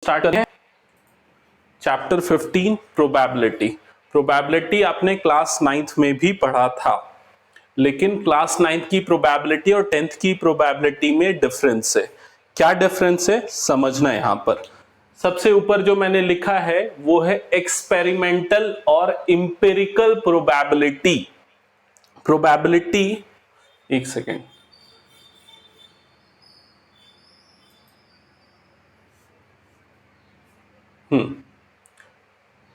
Start करें chapter 15 probability. Probability आपने class 9th में भी पढ़ा था, लेकिन क्लास 9th की प्रोबेबिलिटी और 10th की प्रोबेबिलिटी में डिफरेंस है। क्या डिफरेंस है समझना। यहां पर सबसे ऊपर जो मैंने लिखा है वो है एक्सपेरिमेंटल और इंपेरिकल प्रोबेबिलिटी। प्रोबेबिलिटी, एक सेकेंड,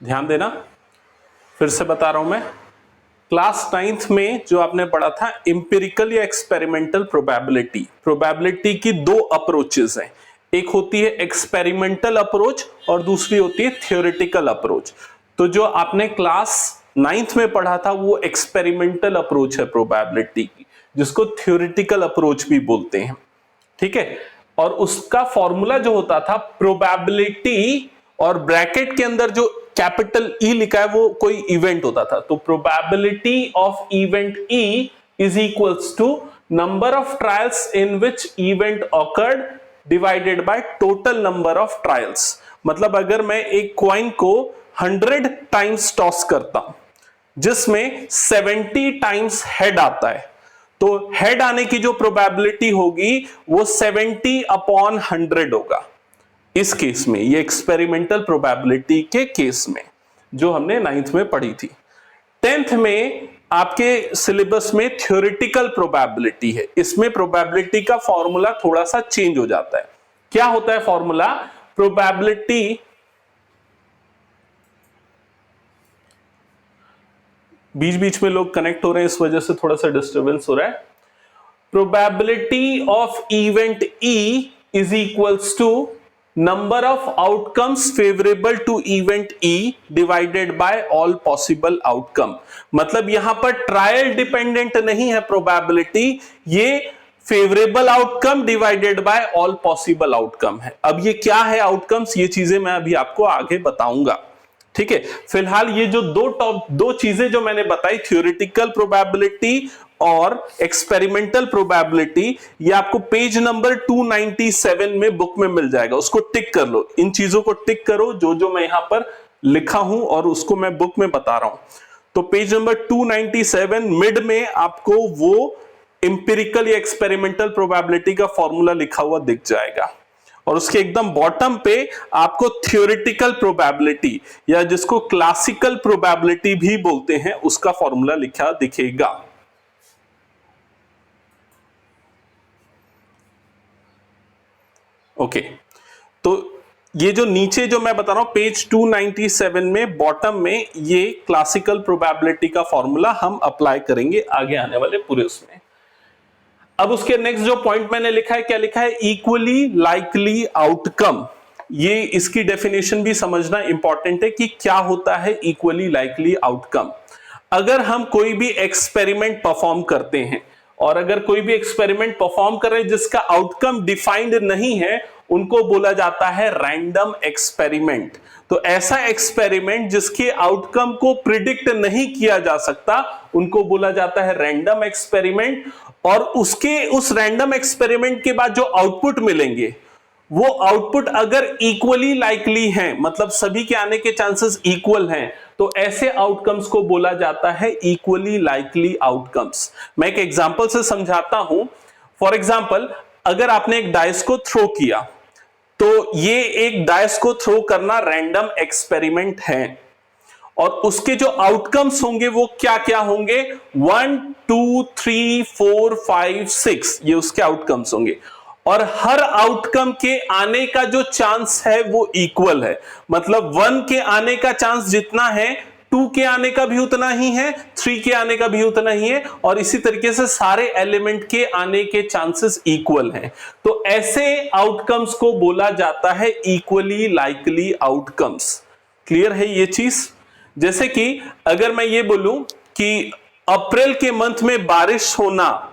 ध्यान देना, फिर से बता रहा हूं मैं। क्लास 9th में जो आपने पढ़ा था इंपेरिकल या एक्सपेरिमेंटल प्रोबेबिलिटी। प्रोबेबिलिटी की दो अप्रोचेस हैं, एक होती है एक्सपेरिमेंटल अप्रोच और दूसरी होती है थ्योरेटिकल अप्रोच। तो जो आपने क्लास 9th में पढ़ा था वो एक्सपेरिमेंटल अप्रोच है प्रोबेबिलिटी की, जिसको थ्योरेटिकल अप्रोच भी बोलते हैं, ठीक है। और उसका फॉर्मूला जो होता था प्रोबेबिलिटी, और ब्रैकेट के अंदर जो कैपिटल ई लिखा है वो कोई इवेंट होता था। तो probability of event E is equals to number of trials in which event occurred divided by total number of trials. मतलब अगर मैं एक कॉइन को 100 टाइम्स टॉस करता हूं जिसमें 70 टाइम्स हेड आता है, तो हेड आने की जो प्रोबेबिलिटी होगी वो 70 अपॉन 100 होगा। इस केस में, ये एक्सपेरिमेंटल प्रोबेबिलिटी के केस में जो हमने 9th में पढ़ी थी। 10th में आपके सिलेबस में थ्योरेटिकल प्रोबेबिलिटी है। इसमें प्रोबेबिलिटी का फॉर्मूला थोड़ा सा चेंज हो जाता है। क्या होता है फॉर्मूला? प्रोबेबिलिटी, बीच बीच में लोग कनेक्ट हो रहे हैं इस वजह से थोड़ा सा डिस्टर्बेंस हो रहा है। Probability of event E is equals to number of outcomes favourable to event E divided by all possible outcome. मतलब यहां पर ट्रायल डिपेंडेंट नहीं है प्रोबेबिलिटी, ये favourable outcome divided by all possible outcome है। अब ये क्या है आउटकम्स, ये चीजें मैं अभी आपको आगे बताऊंगा, ठीक है। फिलहाल ये जो दो चीजें जो मैंने बताई, थ्योरेटिकल प्रोबेबिलिटी और एक्सपेरिमेंटल प्रोबेबिलिटी, ये आपको पेज नंबर 297 में बुक में मिल जाएगा। उसको टिक कर लो, इन चीजों को टिक करो जो जो मैं यहां पर लिखा हूं और उसको मैं बुक में बता रहा हूं। तो पेज नंबर 297 मिड में आपको वो इंपेरिकल या एक्सपेरिमेंटल प्रोबेबिलिटी का फॉर्मूला लिखा हुआ दिख जाएगा, और उसके एकदम बॉटम पे आपको थ्योरेटिकल प्रोबेबिलिटी या जिसको क्लासिकल प्रोबेबिलिटी भी बोलते हैं उसका फॉर्मूला लिखा दिखेगा। ओके, तो ये जो नीचे जो मैं बता रहा हूं पेज 297 में बॉटम में, ये क्लासिकल प्रोबेबिलिटी का फॉर्मूला हम अप्लाई करेंगे आगे आने वाले पूरे उसमें। अब उसके नेक्स्ट जो पॉइंट मैंने लिखा है, क्या लिखा है? Equally likely outcome. ये इसकी डेफिनेशन भी समझना इंपॉर्टेंट है कि क्या होता है इक्वली लाइकली आउटकम। अगर हम कोई भी एक्सपेरिमेंट परफॉर्म करते हैं, और अगर कोई भी एक्सपेरिमेंट परफॉर्म कर रहे हैं जिसका आउटकम डिफाइंड नहीं है, उनको बोला जाता है रैंडम एक्सपेरिमेंट। तो ऐसा एक्सपेरिमेंट जिसके आउटकम को प्रिडिक्ट नहीं किया जा सकता, उनको बोला जाता है रैंडम एक्सपेरिमेंट। और उस रैंडम एक्सपेरिमेंट के बाद जो आउटपुट मिलेंगे, वो आउटपुट अगर इक्वली लाइकली हैं, मतलब सभी के आने के चांसेस इक्वल हैं, तो ऐसे आउटकम्स को बोला जाता है इक्वली लाइकली आउटकम्स। मैं एक एग्जांपल से समझाता हूं। फॉर एग्जांपल, अगर आपने एक डाइस को थ्रो किया, तो ये एक डाइस को थ्रो करना रैंडम एक्सपेरिमेंट है, और उसके जो आउटकम्स होंगे वो क्या क्या होंगे? 1 2 3 4 5 6, ये उसके आउटकम्स होंगे। और हर आउटकम के आने का जो चांस है वो इक्वल है। मतलब 1 के आने का चांस जितना है, 2 के आने का भी उतना ही है, 3 के आने का भी उतना ही है, और इसी तरीके से सारे एलिमेंट के आने के चांसेस इक्वल हैं। तो ऐसे आउटकम्स को बोला जाता है इक्वली लाइकली आउटकम्स। क्लियर है ये चीज? जैसे कि अगर मैं ये बोलूं कि अप्रैल के मंथ में बारिश होना,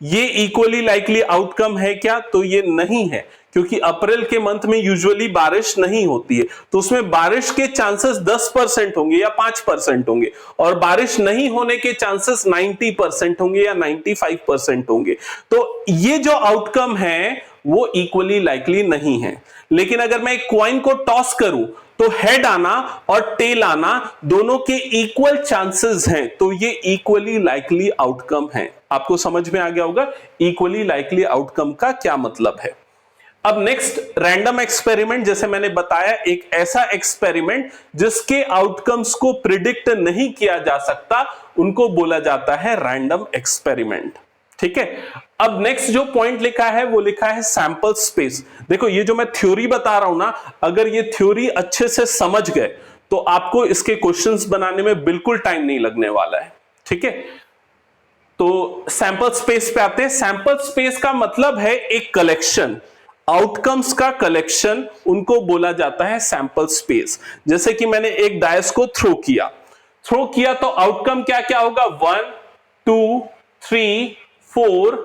ये इक्वली लाइकली आउटकम है क्या? तो ये नहीं है, क्योंकि अप्रैल के मंथ में यूजुअली बारिश नहीं होती है। तो उसमें बारिश के चांसेस 10% होंगे या 5% होंगे, और बारिश नहीं होने के चांसेस 90% होंगे या 95% होंगे। तो ये जो आउटकम है वो इक्वली लाइकली नहीं है। लेकिन अगर मैं एक कॉइन को टॉस करूं तो हेड आना और टेल आना दोनों के इक्वल चांसेस हैं, तो ये इक्वली लाइकली आउटकम है। आपको समझ में आ गया होगा इक्वली लाइकली आउटकम का क्या मतलब है। अब नेक्स्ट रैंडम एक्सपेरिमेंट, जैसे मैंने बताया एक ऐसा एक्सपेरिमेंट जिसके आउटकम्स को प्रिडिक्ट नहीं किया जा सकता, उनको बोला जाता है रैंडम एक्सपेरिमेंट। ठीक है, अब नेक्स्ट जो पॉइंट लिखा है वो लिखा है सैंपल स्पेस। देखो ये जो मैं थ्योरी बता रहा हूं ना, अगर ये थ्योरी अच्छे से समझ गए तो आपको इसके क्वेश्चंस बनाने में बिल्कुल टाइम नहीं लगने वाला है। ठीक है, तो सैंपल स्पेस पे आते हैं। सैंपल स्पेस का मतलब है एक कलेक्शन, आउटकम्स का कलेक्शन, उनको बोला जाता है सैंपल स्पेस। जैसे कि मैंने एक डायस को थ्रो किया तो आउटकम क्या क्या होगा, 1 2 3 4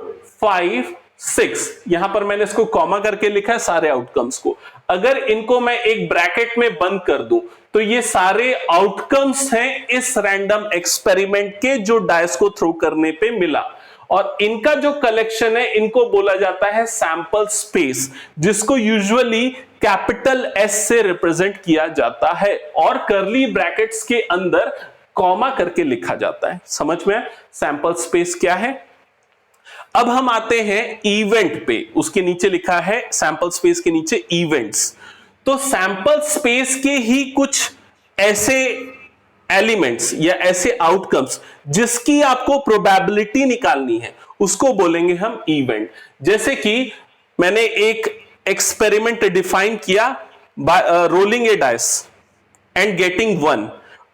5 6। यहां पर मैंने इसको कॉमा करके लिखा है सारे आउटकम्स को। अगर इनको मैं एक ब्रैकेट में बंद कर दूं तो ये सारे आउटकम्स हैं इस रैंडम एक्सपेरिमेंट के जो डायस को थ्रो करने पे मिला, और इनका जो कलेक्शन है इनको बोला जाता है सैंपल स्पेस, जिसको यूजुअली कैपिटल एस से रिप्रेजेंट किया जाता है और कर्ली ब्रैकेट्स के अंदर कॉमा करके लिखा जाता है। समझ में सैंपल स्पेस क्या है। अब हम आते हैं इवेंट पे, उसके नीचे लिखा है सैंपल स्पेस के नीचे इवेंट्स। तो सैंपल स्पेस के ही कुछ ऐसे एलिमेंट्स या ऐसे आउटकम्स जिसकी आपको प्रोबेबिलिटी निकालनी है उसको बोलेंगे हम इवेंट। जैसे कि मैंने एक एक्सपेरिमेंट डिफाइन किया rolling A dice and getting 1,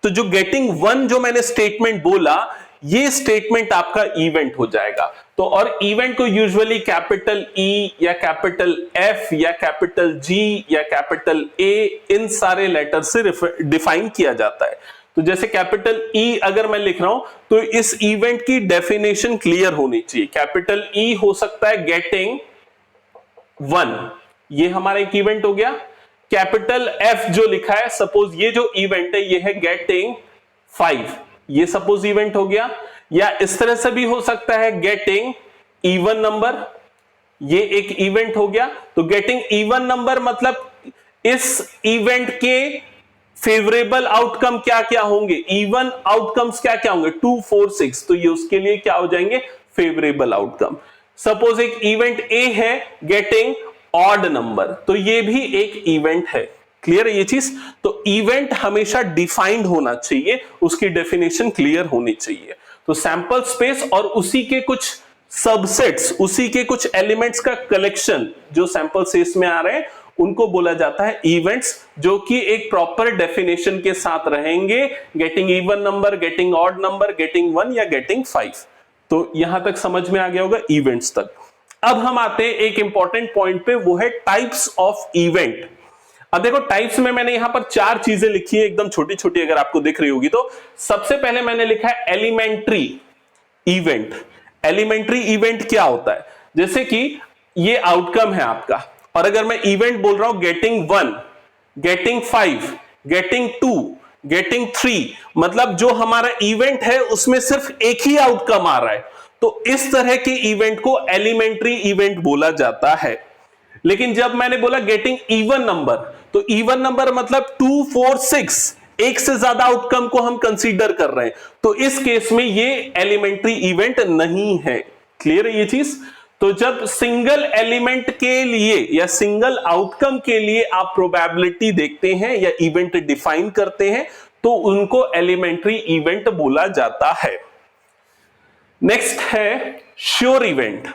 तो जो गेटिंग 1 जो मैंने स्टेटमेंट बोला, ये स्टेटमेंट आपका इवेंट हो जाएगा। तो और इवेंट को यूजुअली कैपिटल ई या कैपिटल एफ या कैपिटल जी या कैपिटल ए, इन सारे लेटर से डिफाइन किया जाता है। तो जैसे कैपिटल ई अगर मैं लिख रहा हूं तो इस इवेंट की डेफिनेशन क्लियर होनी चाहिए। कैपिटल ई हो सकता है गेटिंग 1, ये हमारा एक इवेंट हो गया। कैपिटल एफ जो लिखा है, सपोज ये जो इवेंट है ये है गेटिंग 5, ये सपोज इवेंट हो गया। या इस तरह से भी हो सकता है गेटिंग इवन नंबर, ये एक इवेंट हो गया। तो गेटिंग इवन नंबर मतलब इस इवेंट के फेवरेबल आउटकम क्या क्या होंगे, इवन आउटकम्स क्या क्या होंगे, 2 4 6, तो ये उसके लिए क्या हो जाएंगे, फेवरेबल आउटकम। सपोज एक इवेंट ए है गेटिंग ऑड नंबर, तो ये भी एक इवेंट है। क्लियर है ये चीज। तो इवेंट हमेशा डिफाइंड होना चाहिए, उसकी डेफिनेशन क्लियर होनी चाहिए। तो सैंपल स्पेस और उसी के कुछ सबसेट्स, उसी के कुछ एलिमेंट्स का कलेक्शन जो सैंपल स्पेस में आ रहे हैं उनको बोला जाता है इवेंट्स, जो कि एक प्रॉपर डेफिनेशन के साथ रहेंगे, getting even number, getting odd number, getting 1 या गेटिंग 5। तो यहां तक समझ में आ गया होगा इवेंट्स तक। अब हम आते हैं एक इंपॉर्टेंट पॉइंट पे, वो है टाइप्स ऑफ इवेंट। अब देखो टाइप्स में मैंने यहां पर 4 चीजें लिखी है, एकदम छोटी छोटी, अगर आपको दिख रही होगी तो। सबसे पहले मैंने लिखा है एलिमेंट्री इवेंट। एलिमेंट्री इवेंट क्या होता है, जैसे कि ये आउटकम है आपका, और अगर मैं इवेंट बोल रहा हूं गेटिंग 1, गेटिंग 5, गेटिंग 2, गेटिंग 3, मतलब जो हमारा इवेंट है उसमें सिर्फ एक ही आउटकम आ रहा है, तो इस तरह के इवेंट को एलिमेंट्री इवेंट बोला जाता है। लेकिन जब मैंने बोला गेटिंग इवन नंबर, तो इवन नंबर मतलब 2 4 6, एक से ज्यादा आउटकम को हम कंसीडर कर रहे हैं, तो इस केस में ये एलिमेंट्री इवेंट नहीं है। क्लियर है ये चीज। तो जब सिंगल एलिमेंट के लिए या सिंगल आउटकम के लिए आप प्रोबेबिलिटी देखते हैं या इवेंट डिफाइन करते हैं तो उनको एलिमेंट्री इवेंट बोला जाता है। नेक्स्ट है श्योर इवेंट।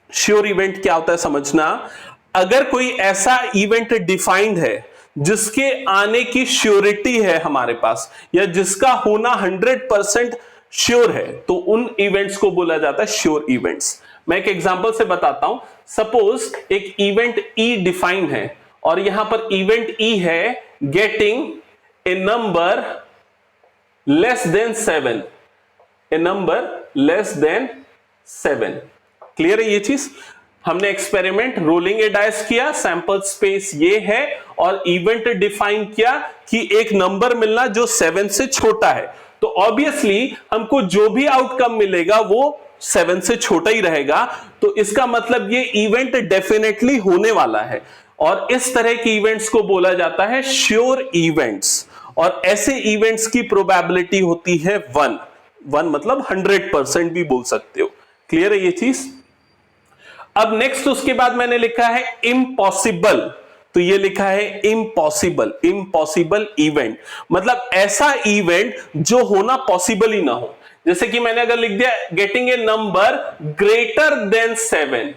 श्योर इवेंट क्या होता है समझना, अगर कोई ऐसा इवेंट डिफाइंड है जिसके आने की श्योरिटी है हमारे पास, या जिसका होना 100% श्योर है, तो उन इवेंट्स को बोला जाता है श्योर इवेंट्स। मैं एक एग्जांपल से बताता हूं। सपोज एक इवेंट ई डिफाइन है और यहां पर इवेंट ई है getting a number less than 7, A number less than 7। Clear है ये चीज। हमने एक्सपेरिमेंट रोलिंग ए डाइस किया, सैंपल स्पेस ये है, और इवेंट डिफाइन किया कि एक नंबर मिलना जो 7 से छोटा है। तो ऑब्वियसली हमको जो भी आउटकम मिलेगा वो 7 से छोटा ही रहेगा, तो इसका मतलब ये इवेंट डेफिनेटली होने वाला है, और इस तरह के इवेंट्स को बोला जाता है श्योर इवेंट्स, और ऐसे इवेंट्स की प्रोबेबिलिटी होती है 1 मतलब 100% भी बोल सकते हो। क्लियर है ये चीज? अब नेक्स्ट उसके बाद मैंने लिखा है इम्पॉसिबल, तो ये लिखा है इम्पॉसिबल इवेंट, मतलब ऐसा इवेंट जो होना पॉसिबल ही ना हो। जैसे कि मैंने अगर लिख दिया getting a number greater than 7,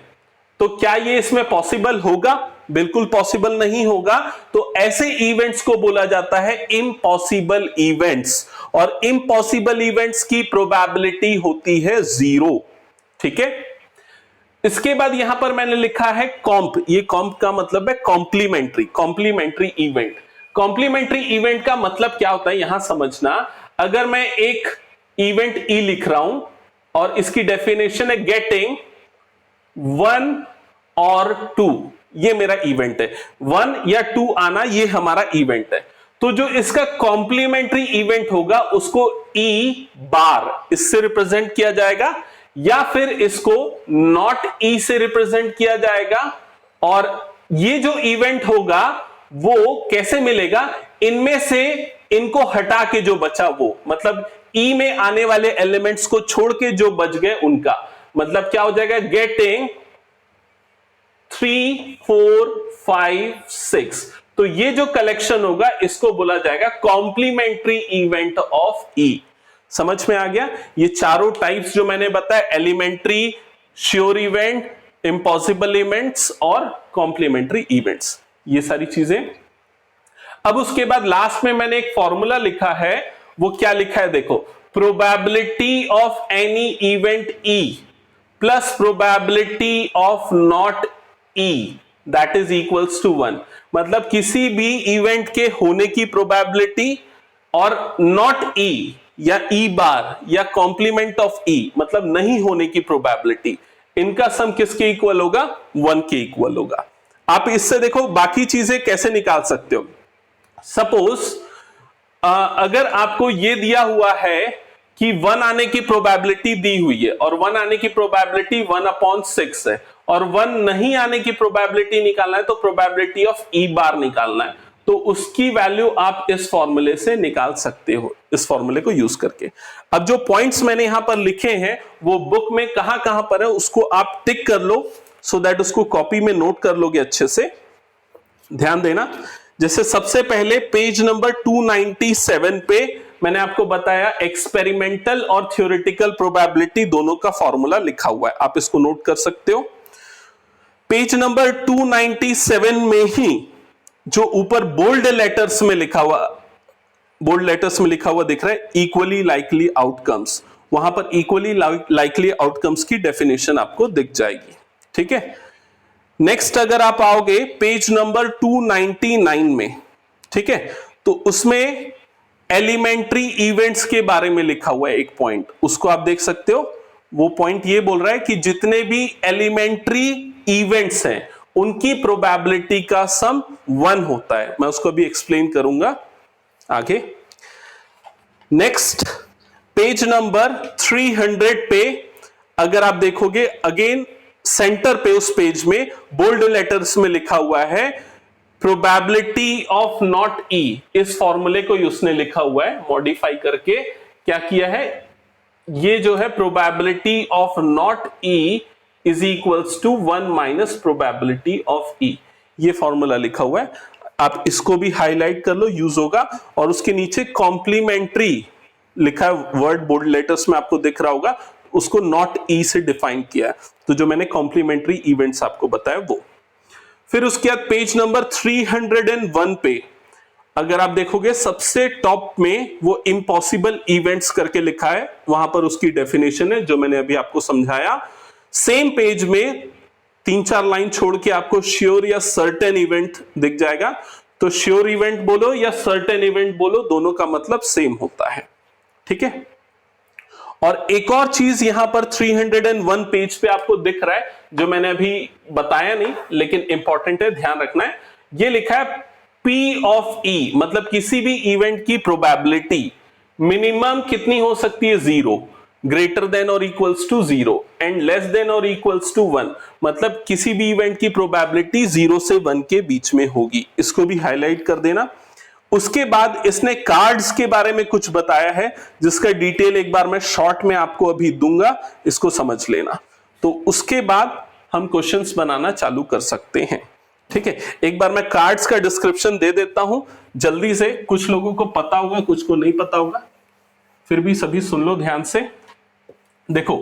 तो क्या ये इसमें पॉसिबल होगा? बिल्कुल पॉसिबल नहीं होगा। तो ऐसे इवेंट्स को बोला जाता है इम्पॉसिबल इवेंट्स, और इम्पॉसिबल इवेंट्स की प्रोबेबिलिटी होती है 0। ठीक है, इसके बाद यहां पर मैंने लिखा है कॉम्प, ये कॉम्प का मतलब है कॉम्प्लीमेंट्री इवेंट। कॉम्प्लीमेंट्री इवेंट का मतलब क्या होता है यहां समझना। अगर मैं एक इवेंट ई लिख रहा हूं और इसकी डेफिनेशन है गेटिंग 1 और 2, ये मेरा इवेंट है, 1 या 2 आना ये हमारा इवेंट है, तो जो इसका कॉम्प्लीमेंट्री इवेंट होगा उसको ई बार इससे रिप्रेजेंट किया जाएगा, या फिर इसको नॉट ई से रिप्रेजेंट किया जाएगा। और ये जो इवेंट होगा वो कैसे मिलेगा? इनमें से इनको हटा के जो बचा वो, मतलब ई में आने वाले एलिमेंट्स को छोड़ के जो बच गए उनका मतलब क्या हो जाएगा? गेटिंग 3 4 5 6, तो ये जो कलेक्शन होगा इसको बोला जाएगा कॉम्प्लीमेंट्री इवेंट ऑफ ई। समझ में आ गया? ये चारों टाइप्स जो मैंने बताया, elementary, sure event, impossible events और कॉम्प्लीमेंट्री इवेंट्स, ये सारी चीजें। अब उसके बाद लास्ट में मैंने एक फॉर्मूला लिखा है, वो क्या लिखा है देखो, probability of any event E plus probability of not E that is equals to 1, मतलब किसी भी इवेंट के होने की प्रोबेबिलिटी और नॉट ई या ई बार या कॉम्प्लीमेंट ऑफ ई मतलब नहीं होने की प्रोबेबिलिटी, इनका सम किसके इक्वल होगा? 1 के इक्वल होगा। आप इससे देखो बाकी चीजें कैसे निकाल सकते हो। सपोज अगर आपको यह दिया हुआ है कि 1 आने की प्रोबेबिलिटी दी हुई है और 1 आने की प्रोबेबिलिटी 1/6 है, और 1 नहीं आने की प्रोबेबिलिटी निकालना है तो प्रोबेबिलिटी ऑफ ई बार निकालना है, तो उसकी वैल्यू आप इस फॉर्मूले से निकाल सकते हो, इस फॉर्मूले को यूज करके। अब जो पॉइंट्स मैंने यहां पर लिखे हैं वो बुक में कहां कहां पर है उसको आप टिक कर लो, सो दैट उसको कॉपी में नोट कर लोगे अच्छे से। ध्यान देना, जैसे सबसे पहले पेज नंबर 297 पे मैंने आपको बताया एक्सपेरिमेंटल और थ्योरेटिकल प्रोबेबिलिटी दोनों का फॉर्मूला लिखा हुआ है, आप इसको नोट कर सकते हो। पेज नंबर 297 में ही जो ऊपर बोल्ड लेटर्स में लिखा हुआ दिख रहा है इक्वली लाइकली आउटकम्स, वहां पर इक्वली लाइकली आउटकम्स की डेफिनेशन आपको दिख जाएगी। ठीक है, नेक्स्ट अगर आप आओगे पेज नंबर 299 में, ठीक है, तो उसमें एलिमेंट्री इवेंट्स के बारे में लिखा हुआ है एक पॉइंट, उसको आप देख सकते हो। वो पॉइंट ये बोल रहा है कि जितने भी एलिमेंट्री इवेंट्स हैं उनकी प्रोबेबिलिटी का सम 1 होता है। मैं उसको भी एक्सप्लेन करूंगा आगे। नेक्स्ट पेज नंबर 300 पे अगर आप देखोगे अगेन सेंटर पे उस पेज में बोल्ड लेटर्स में लिखा हुआ है प्रोबेबिलिटी ऑफ नॉट ई। इस फॉर्मूले को उसने लिखा हुआ है मॉडिफाई करके, क्या किया है, ये जो है probability of not E is equals to 1 minus probability of E, ये फॉर्मूला लिखा हुआ है। आप इसको भी हाईलाइट कर लो, यूज होगा। और उसके नीचे कॉम्प्लीमेंट्री लिखा है, वर्ड बोल्ड लेटर्स में आपको दिख रहा होगा, उसको नॉट ई से डिफाइन किया है, तो जो मैंने कॉम्प्लीमेंट्री इवेंट्स आपको बताया वो। फिर उसके बाद पेज नंबर 301 पे अगर आप देखोगे सबसे टॉप में वो इम्पॉसिबल इवेंट्स करके लिखा है, वहां पर उसकी डेफिनेशन है जो मैंने अभी आपको समझाया। सेम पेज में 3-4 लाइन छोड़ के आपको श्योर या सर्टेन इवेंट दिख जाएगा, तो श्योर इवेंट बोलो या सर्टेन इवेंट बोलो, दोनों का मतलब सेम होता है। ठीक है, और एक और चीज यहां पर 301 पेज पे आपको दिख रहा है जो मैंने अभी बताया नहीं लेकिन इंपॉर्टेंट है, ध्यान रखना है। ये लिखा है P ऑफ E, मतलब किसी भी इवेंट की प्रोबेबिलिटी मिनिमम कितनी हो सकती है? 0। ग्रेटर देन और equals to 0 and less than और इक्वल्स टू 1, मतलब किसी भी इवेंट की प्रोबेबिलिटी 0 से 1 के बीच में होगी। इसको भी हाईलाइट कर देना। उसके बाद इसने कार्ड्स के बारे में कुछ बताया है जिसका डिटेल एक बार मैं शॉर्ट में आपको अभी दूंगा, इसको समझ लेना। तो उसके बाद हम क्वेश्चंस बनाना चालू कर सकते हैं। ठीक है, एक बार मैं कार्ड्स का डिस्क्रिप्शन दे देता हूं जल्दी से, कुछ लोगों को पता होगा कुछ को नहीं पता होगा, फिर भी सभी सुन लो ध्यान से। देखो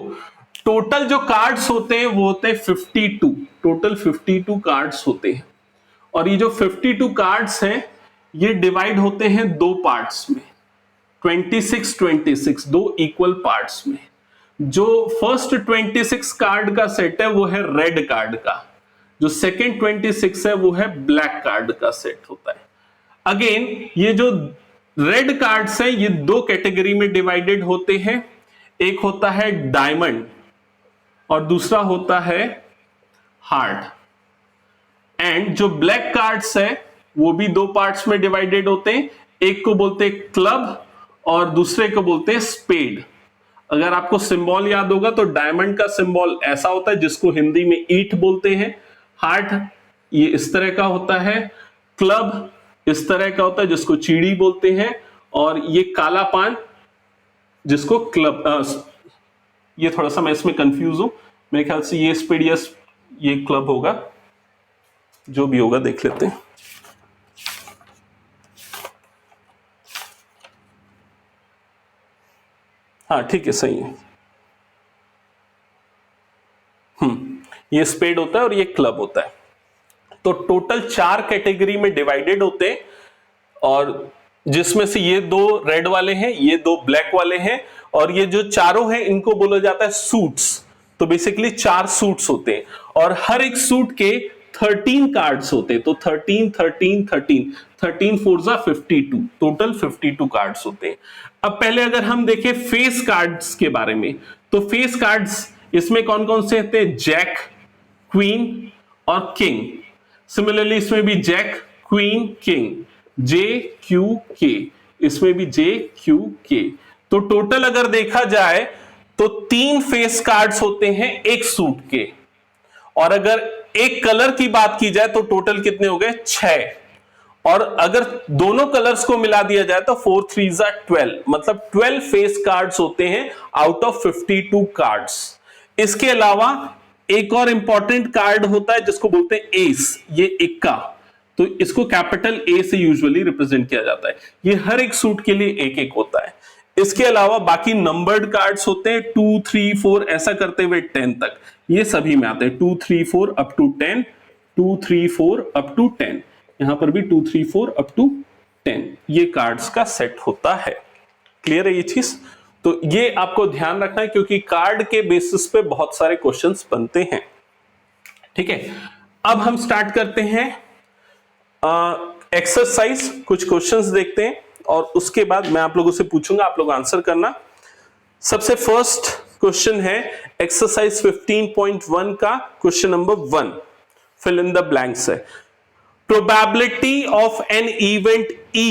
टोटल जो कार्ड्स होते हैं वो होते हैं 52, टोटल 52 कार्ड्स होते हैं। और ये जो 52 कार्ड्स हैं ये डिवाइड होते हैं दो पार्ट्स में, 26 दो इक्वल पार्ट्स में। जो फर्स्ट 26 कार्ड का सेट है वो है रेड कार्ड का, जो सेकेंड 26 है वो है ब्लैक कार्ड का सेट होता है। अगेन ये जो रेड कार्ड्स हैं ये दो कैटेगरी में डिवाइडेड होते हैं, एक होता है डायमंड और दूसरा होता है हार्ट। एंड जो ब्लैक कार्ड्स है वो भी दो पार्ट्स में डिवाइडेड होते हैं, एक को बोलते हैं क्लब और दूसरे को बोलते हैं स्पेड। अगर आपको सिंबल याद होगा तो डायमंड का सिंबल ऐसा होता है जिसको हिंदी में ईंट बोलते हैं, हार्ट ये इस तरह का होता है, क्लब इस तरह का होता है जिसको चीड़ी बोलते हैं, और ये काला पान जिसको क्लब ये थोड़ा सा मैं इसमें कंफ्यूज हूं, मेरे ख्याल से ये स्पेड या ये क्लब होगा, जो भी होगा देख लेते हैं। हाँ ठीक है सही है, ये स्पेड होता है और ये क्लब होता है। तो टोटल 4 कैटेगरी में डिवाइडेड होते हैं, और जिसमें से ये दो रेड वाले हैं, ये दो ब्लैक वाले हैं, और ये जो चारों हैं इनको बोला जाता है सूट्स। तो बेसिकली 4 सूट्स होते हैं और हर एक सूट के 13 कार्ड्स होते हैं। तो 13 13 13 13 4 जा 52, टोटल 52 कार्ड्स होते हैं। अब पहले अगर हम देखें फेस कार्ड्स के बारे में, तो फेस कार्ड्स इसमें कौन कौन से होते हैं, जैक, क्वीन और किंग। सिमिलरली इसमें भी जैक, क्वीन, किंग, जे क्यू के, इसमें भी जे क्यू के। तो टोटल अगर देखा जाए तो 3 फेस कार्ड्स होते हैं एक सूट के, और अगर एक कलर की बात की जाए तो टोटल कितने हो गए, 6। और अगर दोनों कलर्स को मिला दिया जाए तो 4 3 जा 12, मतलब 12 फेस कार्ड्स होते हैं आउट ऑफ 52 कार्ड्स। इसके अलावा एक और इंपॉर्टेंट कार्ड होता है जिसको बोलते हैं एस, ये इक्का, तो इसको कैपिटल ए से यूजुअली रिप्रेजेंट किया जाता है। ये हर एक सूट के लिए एक एक होता है। इसके अलावा बाकी नंबर्ड कार्ड्स होते हैं 2 3 4 ऐसा करते हुए 10 तक, ये सभी में आते हैं 2 3 4 अप टू 10, 2 3 4 अप टू 10, यहां पर भी 2 3 4 अप टू 10, ये कार्ड्स का सेट होता है। क्लियर है ये चीज? तो ये आपको ध्यान रखना है क्योंकि कार्ड के बेसिस पे बहुत सारे क्वेश्चंस बनते हैं। ठीक है, अब हम स्टार्ट करते हैं एक्सरसाइज, कुछ क्वेश्चंस देखते हैं और उसके बाद मैं आप लोगों से पूछूंगा, आप लोग आंसर करना। सबसे फर्स्ट क्वेश्चन है एक्सरसाइज 15.1 का question number 1, fill in the blanks है। Probability of an event E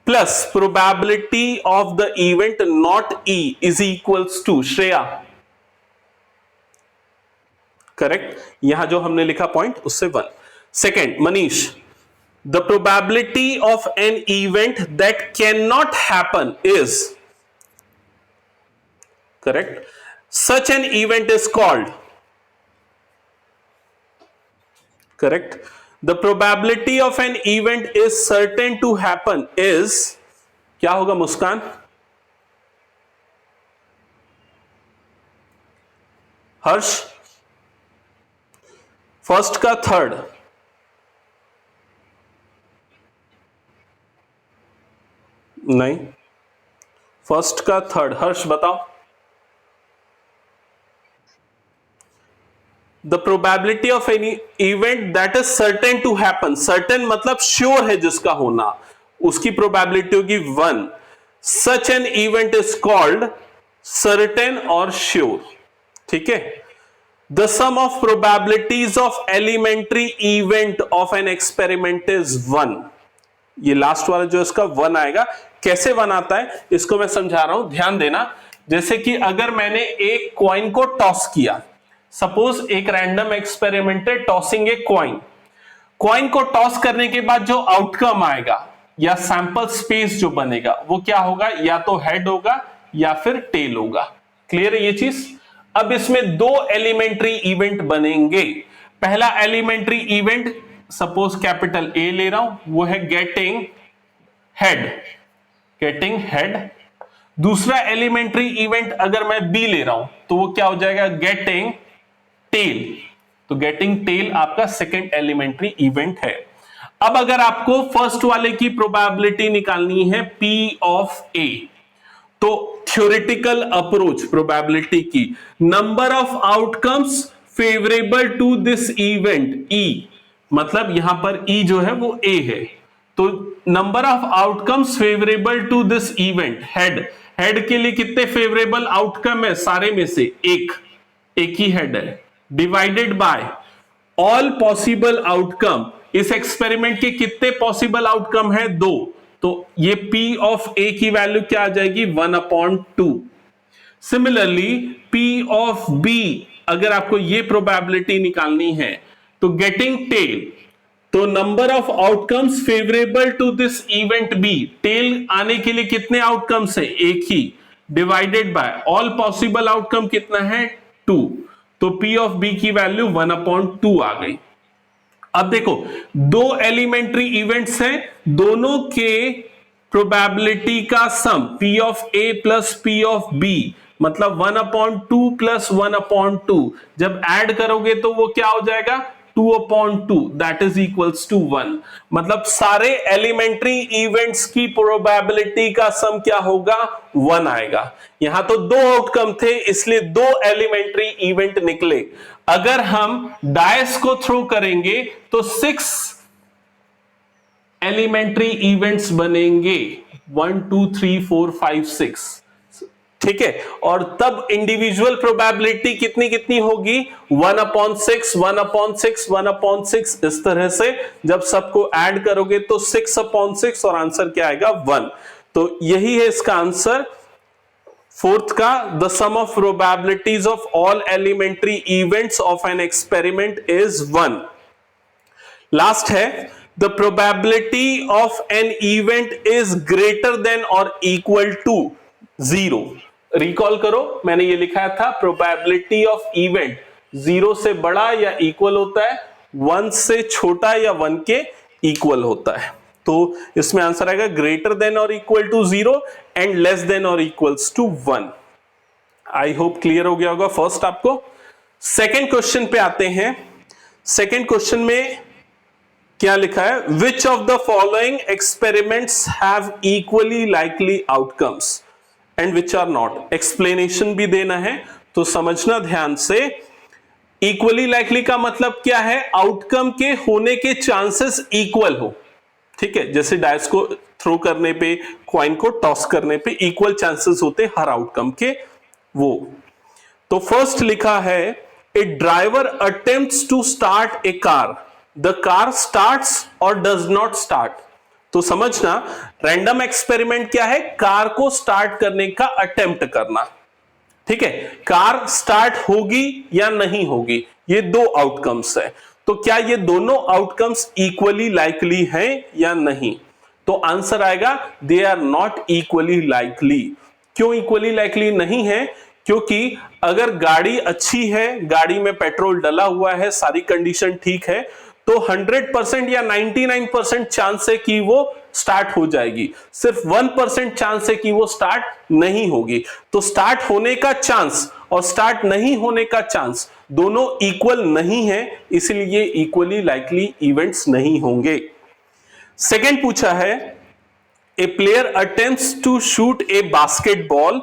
plus probability of the event not E is equals to, Shreya correct, यहां जो हमने लिखा पॉइंट उससे 1। Second Manish, the probability of an event that cannot happen is, correct, such an event is called, correct, the probability of an event is certain to happen is, क्या होगा Muskan? Harsh, first का third, नहीं, first का third, Harsh बताओ। The probability of any event that is certain to happen, certain मतलब sure है जिसका होना, उसकी प्रोबेबिलिटी होगी 1। Such an event is called certain और श्योर। ठीक है, the sum of probabilities of elementary event of an experiment is 1। ये लास्ट वाला जो इसका 1 आएगा, कैसे 1 आता है इसको मैं समझा रहा हूं, ध्यान देना। जैसे कि अगर मैंने एक कॉइन को टॉस किया, सपोज एक रैंडम एक्सपेरिमेंट है टॉसिंग ए कॉइन, कॉइन को टॉस करने के बाद जो आउटकम आएगा या सैंपल स्पेस जो बनेगा वो क्या होगा, या तो हेड होगा या फिर टेल होगा। क्लियर है ये चीज। अब इसमें दो एलिमेंट्री इवेंट बनेंगे। पहला elementary event suppose capital A ले रहा हूं, वो है गेटिंग हेड। दूसरा एलिमेंट्री इवेंट अगर मैं बी ले रहा हूं तो वो क्या हो जाएगा, गेटिंग टेल। तो गेटिंग टेल आपका सेकेंड एलिमेंट्री इवेंट है। अब अगर आपको फर्स्ट वाले की प्रोबेबिलिटी निकालनी है P ऑफ A, तो थ्योरेटिकल अप्रोच प्रोबेबिलिटी की, number of outcomes favourable to this event E, मतलब यहां पर E जो है वो A है, तो number of outcomes favourable to this event head के लिए कितने फेवरेबल आउटकम है, सारे में से एक ही हेड है, divided by all possible outcome. इस एक्सपेरिमेंट के कितने पॉसिबल आउटकम है, 2, तो ये P ऑफ A की वैल्यू क्या आ जाएगी, 1/2। सिमिलरली P ऑफ B, अगर आपको ये प्रोबेबिलिटी निकालनी है तो गेटिंग टेल, तो number of outcomes favourable to this event B, tail आने के लिए कितने आउटकम्स है, एक ही, divided by all possible outcome कितना है, 2, तो P ऑफ B की वैल्यू 1/2 आ गई। अब देखो दो एलिमेंट्री इवेंट्स हैं, दोनों के प्रोबेबिलिटी का सम P of A plus P of B, मतलब 1/2 प्लस 1/2, जब ऐड करोगे तो वो क्या हो जाएगा, 2/2, दैट इज इक्वल्स टू 1। मतलब सारे एलिमेंट्री इवेंट्स की प्रोबेबिलिटी का सम क्या होगा, 1 आएगा। यहां तो दो आउटकम थे इसलिए दो एलिमेंट्री इवेंट निकले। अगर हम डायस को थ्रो करेंगे तो 6 एलिमेंट्री इवेंट्स बनेंगे, 1 2 3 4 5 6, ठीक है। और तब इंडिविजुअल प्रोबेबिलिटी कितनी होगी, 1/6 1/6 1/6, इस तरह से जब सबको ऐड करोगे तो 6/6 और आंसर क्या आएगा, 1। तो यही है इसका आंसर फोर्थ का, the sum of probabilities of all elementary events of an experiment is 1। Last है, the probability of an event is greater than or equal to 0। Recall करो, मैंने ये लिखा था प्रोबेबिलिटी ऑफ इवेंट 0 से बड़ा या इक्वल होता है, 1 से छोटा या 1 के इक्वल होता है। तो इसमें आंसर आएगा greater than or equal to 0 and less than और equals to 1। I hope clear हो गया होगा फर्स्ट आपको। सेकेंड क्वेश्चन पे आते हैं। सेकेंड क्वेश्चन में क्या लिखा है, which of the following experiments have equally likely outcomes and which are not. Explanation भी देना है तो समझना ध्यान से। इक्वली लाइकली का मतलब क्या है, आउटकम के होने के चांसेस इक्वल हो, ठीक है। जैसे डाइस को थ्रो करने पे, कॉइन को टॉस करने पे इक्वल चांसेस होते हर आउटकम के, वो। तो फर्स्ट लिखा है, a driver attempts to start a car, the car starts or does not start. तो समझना रैंडम एक्सपेरिमेंट क्या है, कार को स्टार्ट करने का अटेम्प्ट करना, ठीक है। कार स्टार्ट होगी या नहीं होगी, ये दो आउटकम्स है। तो क्या ये दोनों आउटकम्स इक्वली लाइकली हैं या नहीं, तो आंसर आएगा they are not equally likely. क्यों इक्वली लाइकली नहीं है, क्योंकि अगर गाड़ी अच्छी है, गाड़ी में पेट्रोल डला हुआ है, सारी कंडीशन ठीक है, तो 100% या 99% चांस है कि वो स्टार्ट हो जाएगी, सिर्फ 1% चांस है कि वो स्टार्ट नहीं होगी। तो स्टार्ट होने का चांस और स्टार्ट नहीं होने का चांस दोनों इक्वल नहीं है, इसलिए इक्वली लाइकली इवेंट्स नहीं होंगे। सेकंड पूछा है, a player attempts to shoot a basketball,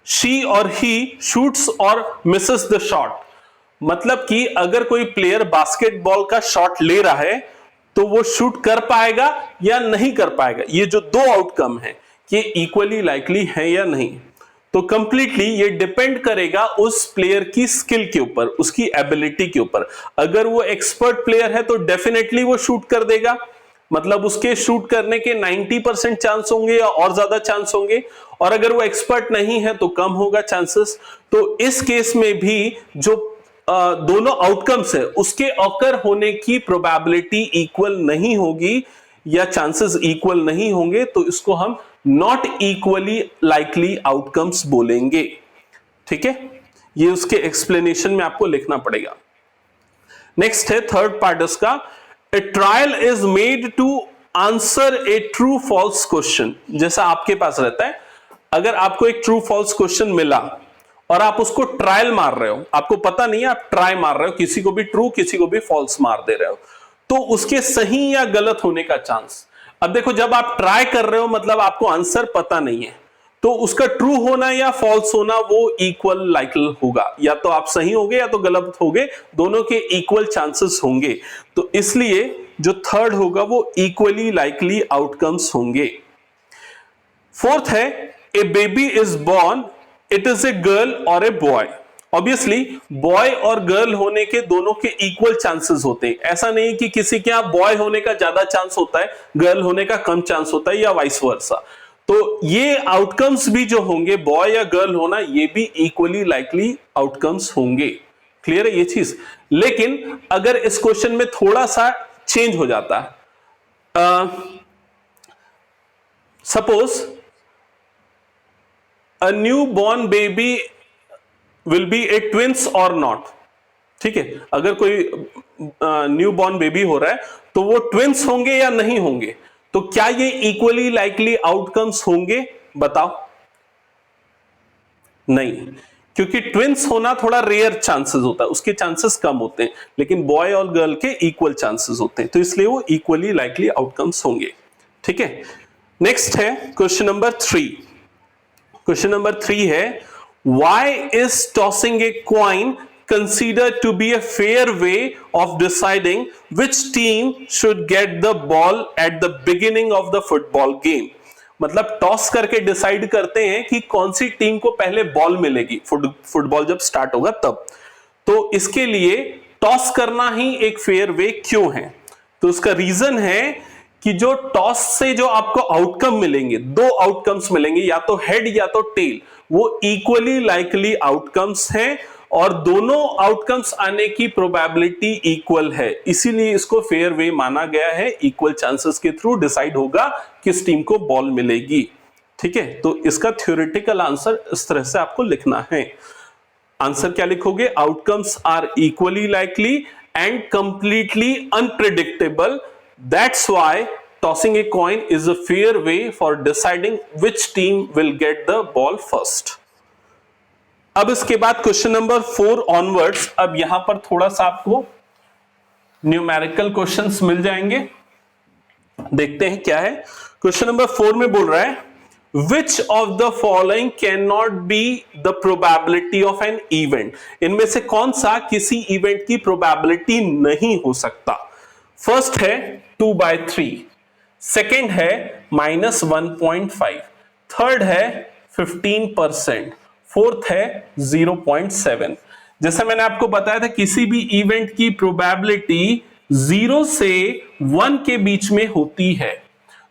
she or he shoots or misses the shot. मतलब कि अगर कोई प्लेयर बास्केटबॉल का शॉट ले रहा है तो वो शूट कर पाएगा या नहीं कर पाएगा, ये जो दो आउटकम है ये इक्वली लाइकली है या नहीं। तो कंप्लीटली ये डिपेंड करेगा उस प्लेयर की स्किल के ऊपर, उसकी एबिलिटी के ऊपर। अगर वो एक्सपर्ट प्लेयर है तो डेफिनेटली वो शूट कर देगा, मतलब उसके शूट करने के 90% चांस होंगे या और ज्यादा चांस होंगे, और अगर वो एक्सपर्ट नहीं है तो कम होगा चांसेस। तो इस केस में भी जो दोनों आउटकम्स है उसके ऑकर होने की प्रोबेबिलिटी इक्वल नहीं होगी या चांसेस इक्वल नहीं होंगे, तो इसको हम नॉट इक्वली लाइकली आउटकम्स बोलेंगे। ठीक है, ये उसके एक्सप्लेनेशन में आपको लिखना पड़ेगा। नेक्स्ट है थर्ड पार्ट इसका, a trial is made to answer a true false question. जैसा आपके पास रहता है, अगर आपको एक ट्रू फॉल्स क्वेश्चन मिला और आप उसको ट्रायल मार रहे हो, आपको पता नहीं है, आप ट्राई मार रहे हो, किसी को भी ट्रू किसी को भी फॉल्स मार दे रहे हो, तो उसके सही या गलत होने का चांस। अब देखो, जब आप ट्राई कर रहे हो मतलब आपको आंसर पता नहीं है, तो उसका ट्रू होना या फॉल्स होना वो इक्वल लाइकल होगा, या तो आप सही होगे या तो गलत होगे, दोनों के इक्वल चांसेस होंगे। तो इसलिए जो थर्ड होगा वो इक्वली लाइकली आउटकम्स होंगे। फोर्थ है, a baby is born, it is a girl or a boy. Obviously boy और गर्ल होने के दोनों के इक्वल चांसेस होते हैं, ऐसा नहीं कि किसी के यहां बॉय होने का ज्यादा चांस होता है, गर्ल होने का कम चांस होता है या वाइस वर्सा। तो ये आउटकम्स भी जो होंगे, बॉय या गर्ल होना, ये भी इक्वली लाइकली आउटकम्स होंगे। क्लियर है ये चीज? लेकिन अगर इस क्वेश्चन में थोड़ा सा चेंज हो जाता है, suppose a newborn baby will be a twins or not। ठीक है, अगर कोई न्यूबॉर्न बेबी हो रहा है तो वो ट्विंस होंगे या नहीं होंगे, तो क्या ये इक्वली लाइकली आउटकम्स होंगे? बताओ। नहीं, क्योंकि ट्विंस होना थोड़ा रेयर चांसेस होता है, उसके चांसेस कम होते हैं, लेकिन बॉय और गर्ल के इक्वल चांसेस होते हैं, तो इसलिए वो इक्वली लाइकली आउटकम्स होंगे। ठीक है, नेक्स्ट है क्वेश्चन नंबर 3। क्वेश्चन नंबर 3 है, why is tossing a coin considered to be a fair way of deciding which team should get the ball at the beginning of the football game। मतलब toss करके decide करते हैं कि कौन सी team को पहले ball मिलेगी फुटबॉल जब स्टार्ट होगा तब। तो इसके लिए टॉस करना ही एक फेयर वे क्यों है? तो उसका रीजन है कि जो टॉस से जो आपको आउटकम मिलेंगे, दो आउटकम्स मिलेंगे, या तो हेड या तो टेल, वो इक्वली लाइकली आउटकम्स हैं और दोनों आउटकम्स आने की प्रोबेबिलिटी इक्वल है, इसीलिए इसको फेयर वे माना गया है। इक्वल चांसेस के थ्रू डिसाइड होगा किस टीम को बॉल मिलेगी। ठीक है, तो इसका थ्योरेटिकल आंसर इस तरह से आपको लिखना है। आंसर क्या लिखोगे? Outcomes are equally likely and completely unpredictable, that's why tossing a coin is a fair way for deciding which team will get the ball first। अब इसके बाद क्वेश्चन नंबर 4 ऑनवर्ड्स, अब यहां पर थोड़ा सा आपको न्यूमेरिकल क्वेश्चंस मिल जाएंगे। देखते हैं क्या है। क्वेश्चन नंबर 4 में बोल रहा है, which of the following cannot be the probability of an event। इनमें से कौन सा किसी इवेंट की प्रोबेबिलिटी नहीं हो सकता? फर्स्ट है 2/3, सेकेंड है -1.5, थर्ड है 15%, फोर्थ है 0.7। जैसा मैंने आपको बताया था, किसी भी इवेंट की प्रोबेबिलिटी 0 से 1 के बीच में होती है।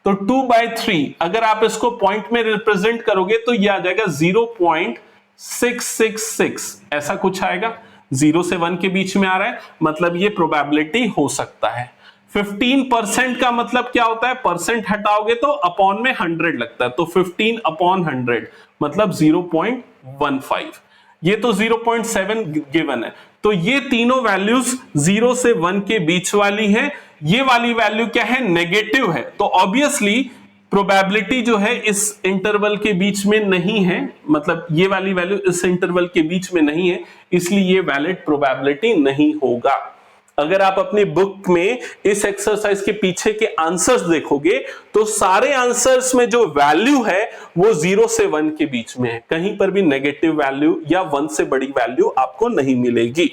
तो 2/3 अगर आप इसको पॉइंट में रिप्रेजेंट करोगे तो यह आ जाएगा 0.666, ऐसा कुछ आएगा। 0 से 1 के बीच में आ रहा है, मतलब ये प्रोबेबिलिटी हो सकता है। 15% का मतलब क्या होता है? परसेंट हटाओगे तो अपॉन में 100 लगता है, तो 15/100 मतलब 0.15। ये तो 0.7 गिवन है, तो ये तीनों वैल्यूज 0 से 1 के बीच वाली है। ये वाली वैल्यू क्या है? नेगेटिव है, तो ऑब्वियसली प्रोबेबिलिटी जो है इस इंटरवल के बीच में नहीं है, मतलब ये वाली वैल्यू इस इंटरवल के बीच में नहीं है, इसलिए ये वैलिड प्रोबेबिलिटी नहीं होगा। अगर आप अपनी बुक में इस एक्सरसाइज के पीछे के आंसर्स देखोगे तो सारे आंसर्स में जो वैल्यू है वो 0 से 1 के बीच में है, कहीं पर भी नेगेटिव वैल्यू या 1 से बड़ी वैल्यू आपको नहीं मिलेगी।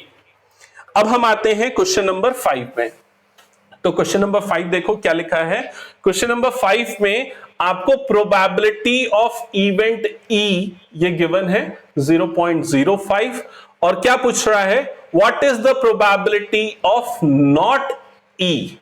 अब हम आते हैं क्वेश्चन नंबर 5 में। तो क्वेश्चन नंबर 5 देखो क्या लिखा है। क्वेश्चन नंबर 5 में आपको प्रोबेबिलिटी ऑफ इवेंट ई ये गिवन है 0.05, और क्या पूछ रहा है? What is the probability of not E.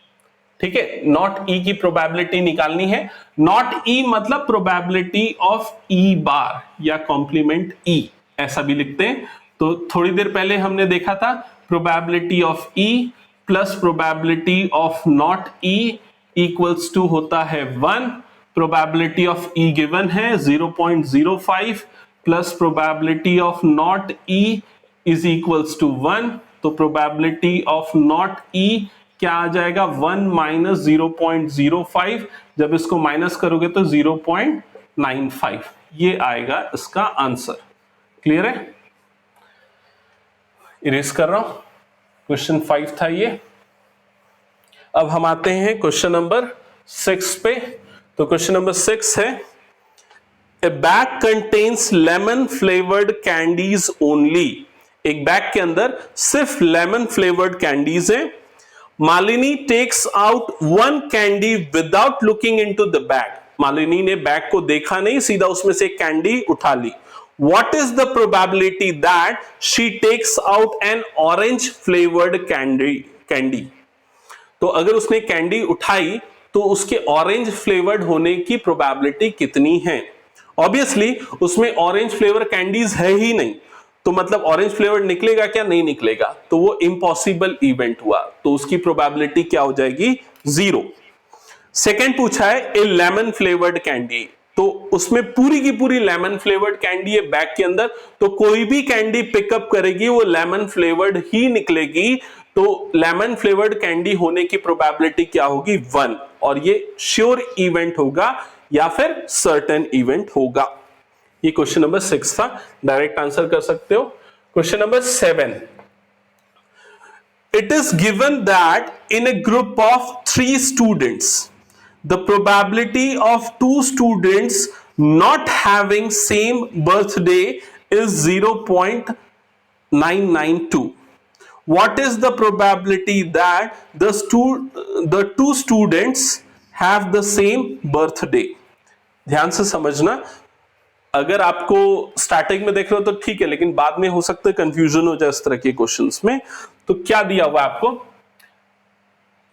ठीक है, नॉट ई की प्रोबेबिलिटी निकालनी है। नॉट ई मतलब प्रोबेबिलिटी ऑफ ई बार या कॉम्प्लीमेंट ई, ऐसा भी लिखते हैं। तो थोड़ी देर पहले हमने देखा था probability of E plus probability of not E equals to होता है 1। प्रोबेबिलिटी ऑफ ई गिवन है 0.05 plus probability of not E is equals to 1। तो प्रोबेबिलिटी ऑफ नॉट ई क्या आ जाएगा 1 माइनस 0.05, जब इसको माइनस करोगे तो 0.95, ये आएगा इसका आंसर। क्लियर है? इरेज कर रहा हूं, क्वेश्चन 5 था ये। अब हम आते हैं क्वेश्चन नंबर 6 पे। तो क्वेश्चन नंबर 6 है, a bag contains lemon flavoured candies only. एक बैग के अंदर सिर्फ लेमन फ्लेवर्ड कैंडीज है। Malini takes out 1 candy without looking into the bag. Malini ने बैग को देखा नहीं, सीधा उसमें से एक कैंडी उठा ली। What is the probability that she takes out an orange flavored candy? तो अगर उसने कैंडी उठाई तो उसके ऑरेंज फ्लेवर्ड होने की प्रोबेबिलिटी कितनी है? ऑब्वियसली उसमें ऑरेंज फ्लेवर कैंडीज है ही नहीं, तो मतलब ऑरेंज फ्लेवर निकलेगा क्या? नहीं निकलेगा, तो वो इम्पॉसिबल इवेंट हुआ, तो उसकी प्रोबेबिलिटी क्या हो जाएगी? 0। सेकेंड पूछा है ए लेमन फ्लेवर्ड कैंडी, तो उसमें पूरी की पूरी लेमन फ्लेवर्ड कैंडी है बैग के अंदर, तो कोई भी कैंडी पिकअप करेगी वो लेमन फ्लेवर्ड ही निकलेगी। तो लेमन फ्लेवर्ड कैंडी होने की प्रोबेबिलिटी क्या होगी? 1। और ये श्योर इवेंट होगा या फिर सर्टेन इवेंट होगा। ये क्वेश्चन नंबर 6 था, डायरेक्ट आंसर कर सकते हो। Question number 7, it is given that in A group of 3 students the probability of 2 students not having same birthday is 0.992. What is the probability that the two students have the same birthday? ध्यान से समझना, अगर आपको starting में देख रहे हो तो ठीक है, लेकिन बाद में हो सकता है कंफ्यूजन हो जाए इस तरह के क्वेश्चंस में। तो क्या दिया हुआ आपको?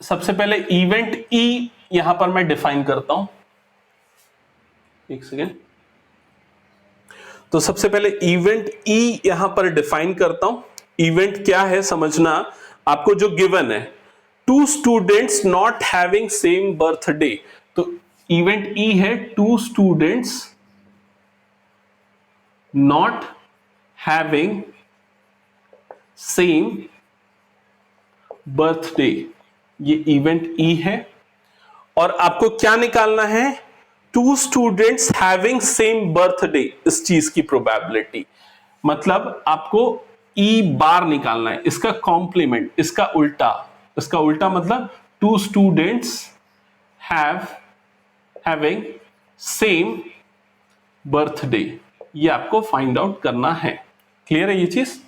सबसे पहले इवेंट ई यहां पर मैं डिफाइन करता हूं, एक सेकेंड। तो सबसे पहले इवेंट ई यहां पर डिफाइन करता हूं। इवेंट क्या है समझना, आपको जो गिवन है 2 students not having same birthday, तो इवेंट ई है 2 students not having same birthday, ये इवेंट ई है। और आपको क्या निकालना है? 2 स्टूडेंट्स हैविंग सेम बर्थडे, इस चीज की प्रोबेबिलिटी, मतलब आपको ई बार निकालना है, इसका कॉम्प्लीमेंट, इसका उल्टा। इसका उल्टा मतलब 2 स्टूडेंट्स हैविंग सेम बर्थडे, ये आपको फाइंड आउट करना है। क्लियर है ये चीज?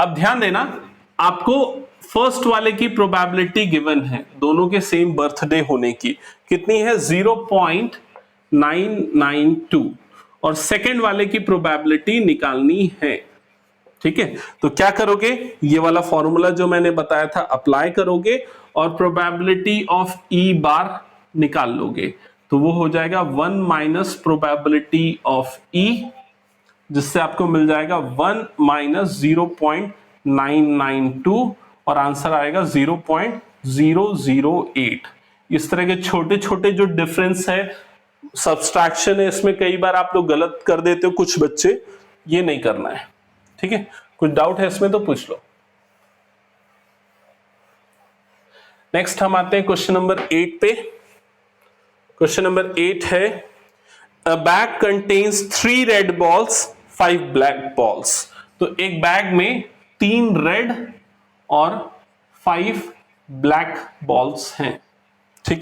अब ध्यान देना, आपको फर्स्ट वाले की प्रोबेबिलिटी गिवन है दोनों के सेम बर्थडे होने की, कितनी है? 0.992, और सेकेंड वाले की प्रोबेबिलिटी निकालनी है। ठीक है, तो क्या करोगे? ये वाला फॉर्मूला जो मैंने बताया था अप्लाई करोगे और प्रोबेबिलिटी ऑफ ई बार निकाल लोगे, तो वो हो जाएगा 1 माइनस प्रोबेबिलिटी ऑफ ई, जिससे आपको मिल जाएगा 1 माइनस 0.992, और आंसर आएगा 0.008। इस तरह के छोटे छोटे जो डिफरेंस है, सब्सट्रैक्शन है, इसमें कई बार आप लोग गलत कर देते हो कुछ बच्चे, ये नहीं करना है। ठीक है, कुछ डाउट है इसमें तो पूछ लो। नेक्स्ट हम आते हैं क्वेश्चन नंबर 8 पे। क्वेश्चन नंबर 8 है, अ bag contains 3 red balls 5 black balls. तो एक बैग में 3 रेड और 5 ब्लैक बॉल्स हैं।